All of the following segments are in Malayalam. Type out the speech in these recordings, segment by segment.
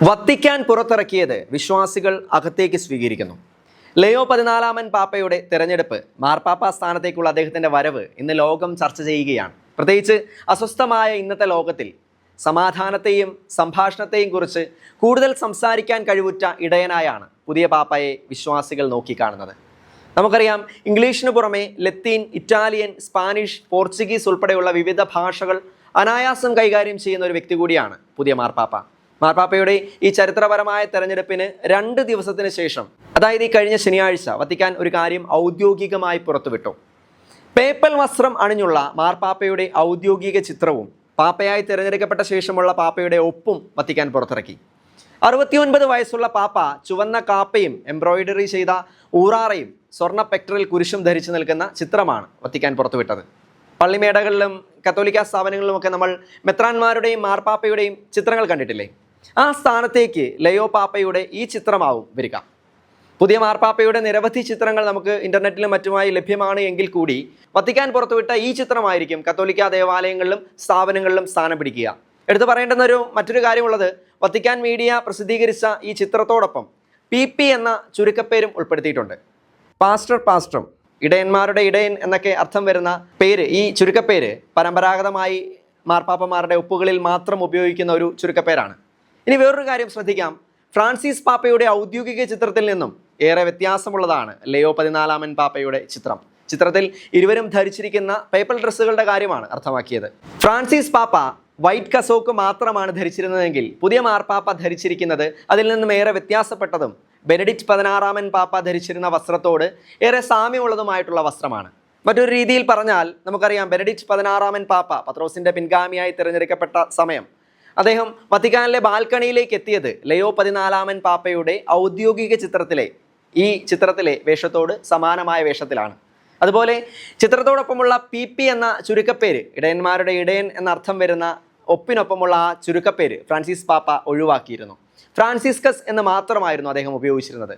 വത്തിക്കാൻ പുറത്തിറക്കിയത് വിശ്വാസികൾ അകത്തേക്ക് സ്വീകരിക്കുന്നു. ലയോ 14 പാപ്പയുടെ തെരഞ്ഞെടുപ്പ്, മാർപ്പാപ്പ സ്ഥാനത്തേക്കുള്ള അദ്ദേഹത്തിൻ്റെ വരവ് ഇന്ന് ലോകം ചർച്ച ചെയ്യുകയാണ്. പ്രത്യേകിച്ച് അസ്വസ്ഥമായ ഇന്നത്തെ ലോകത്തിൽ സമാധാനത്തെയും സംഭാഷണത്തെയും കുറിച്ച് കൂടുതൽ സംസാരിക്കാൻ കഴിവുറ്റ ഇടയനായാണ് പുതിയ പാപ്പയെ വിശ്വാസികൾ നോക്കിക്കാണുന്നത്. നമുക്കറിയാം, ഇംഗ്ലീഷിന് പുറമെ ലത്തീൻ, ഇറ്റാലിയൻ, സ്പാനിഷ്, പോർച്ചുഗീസ് ഉൾപ്പെടെയുള്ള വിവിധ ഭാഷകൾ അനായാസം കൈകാര്യം ചെയ്യുന്ന ഒരു വ്യക്തി കൂടിയാണ് പുതിയ മാർപ്പാപ്പ. മാർപ്പാപ്പയുടെ ഈ ചരിത്രപരമായ തെരഞ്ഞെടുപ്പിന് 2 ദിവസത്തിന് ശേഷം, അതായത് ഈ കഴിഞ്ഞ ശനിയാഴ്ച, വത്തിക്കാൻ ഒരു കാര്യം ഔദ്യോഗികമായി പുറത്തുവിട്ടു. പേപ്പൽ വസ്ത്രം അണിഞ്ഞുള്ള മാർപ്പാപ്പയുടെ ഔദ്യോഗിക ചിത്രവും പാപ്പയായി തിരഞ്ഞെടുക്കപ്പെട്ട ശേഷമുള്ള പാപ്പയുടെ ഒപ്പും വത്തിക്കാൻ പുറത്തിറക്കി. 69 വയസ്സുള്ള പാപ്പ ചുവന്ന കാപ്പയും എംബ്രോയിഡറി ചെയ്ത ഊറാറയും സ്വർണ്ണ പെക്ടറിൽ കുരിശും ധരിച്ചു നിൽക്കുന്ന ചിത്രമാണ് വത്തിക്കാൻ പുറത്തുവിട്ടത്. പള്ളിമേടകളിലും കത്തോലിക്ക സ്ഥാപനങ്ങളിലുമൊക്കെ നമ്മൾ മെത്രാന്മാരുടെയും മാർപ്പാപ്പയുടെയും ചിത്രങ്ങൾ കണ്ടിട്ടില്ലേ? ആ സ്ഥാനത്തേക്ക് ലയോ പാപ്പയുടെ ഈ ചിത്രമാവും വരിക. പുതിയ മാർപ്പാപ്പയുടെ നിരവധി ചിത്രങ്ങൾ നമുക്ക് ഇൻ്റർനെറ്റിലും മറ്റുമായി ലഭ്യമാണ് എങ്കിൽ കൂടി വത്തിക്കാൻ പുറത്തുവിട്ട ഈ ചിത്രമായിരിക്കും കത്തോലിക്ക ദേവാലയങ്ങളിലും സ്ഥാപനങ്ങളിലും സ്ഥാനം പിടിക്കുക. എടുത്തു പറയേണ്ടുന്ന മറ്റൊരു കാര്യമുള്ളത്, വത്തിക്കാൻ മീഡിയ പ്രസിദ്ധീകരിച്ച ഈ ചിത്രത്തോടൊപ്പം PP എന്ന ചുരുക്കപ്പേരും ഉൾപ്പെടുത്തിയിട്ടുണ്ട്. പാസ്റ്ററും ഇടയന്മാരുടെ ഇടയൻ എന്നൊക്കെ അർത്ഥം വരുന്ന പേര്, ഈ ചുരുക്കപ്പേര് പരമ്പരാഗതമായി മാർപ്പാപ്പമാരുടെ ഒപ്പുകളിൽ മാത്രം ഉപയോഗിക്കുന്ന ഒരു ചുരുക്കപ്പേരാണ്. ഇനി വേറൊരു കാര്യം ശ്രദ്ധിക്കാം. ഫ്രാൻസിസ് പാപ്പയുടെ ഔദ്യോഗിക ചിത്രത്തിൽ നിന്നും ഏറെ വ്യത്യാസമുള്ളതാണ് ലയോ 14 പാപ്പയുടെ ചിത്രം. ചിത്രത്തിൽ ഇരുവരും ധരിച്ചിരിക്കുന്ന പേപ്പൽ ഡ്രസ്സുകളുടെ കാര്യമാണ് അർത്ഥമാക്കിയത്. ഫ്രാൻസിസ് പാപ്പ വൈറ്റ് കസോക്ക് മാത്രമാണ് ധരിച്ചിരുന്നതെങ്കിൽ പുതിയ മാർപ്പാപ്പ ധരിച്ചിരിക്കുന്നത് അതിൽ നിന്നും ഏറെ വ്യത്യാസപ്പെട്ടതും ബെനഡിക്റ്റ് 16 പാപ്പ ധരിച്ചിരുന്ന വസ്ത്രത്തോട് ഏറെ സാമ്യമുള്ളതുമായിട്ടുള്ള വസ്ത്രമാണ്. മറ്റൊരു രീതിയിൽ പറഞ്ഞാൽ നമുക്കറിയാം, ബെനഡിക്റ്റ് 16 പാപ്പ പത്രോസിൻ്റെ പിൻഗാമിയായി തിരഞ്ഞെടുക്കപ്പെട്ട സമയം അദ്ദേഹം വത്തിക്കാനിലെ ബാൽക്കണിയിലേക്ക് എത്തിയത് ലയോ 14 പാപ്പയുടെ ഔദ്യോഗിക ചിത്രത്തിലെ വേഷത്തോട് സമാനമായ വേഷത്തിലാണ്. അതുപോലെ ചിത്രത്തോടൊപ്പമുള്ള PP എന്ന ചുരുക്കപ്പേര്, ഇടയന്മാരുടെ ഇടയൻ എന്നർത്ഥം വരുന്ന ഒപ്പിനൊപ്പമുള്ള ആ ചുരുക്കപ്പേര് ഫ്രാൻസിസ് പാപ്പ ഒഴിവാക്കിയിരുന്നു. ഫ്രാൻസിസ്കസ് എന്ന് മാത്രമായിരുന്നു അദ്ദേഹം ഉപയോഗിച്ചിരുന്നത്.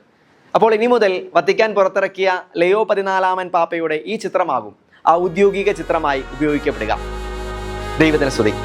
അപ്പോൾ ഇനി മുതൽ വത്തിക്കാൻ പുറത്തിറക്കിയ ലയോ 14 പാപ്പയുടെ ഈ ചിത്രമാകും ഔദ്യോഗിക ചിത്രമായി ഉപയോഗിക്കപ്പെടുക. ദൈവത്തിന് സ്തുതി.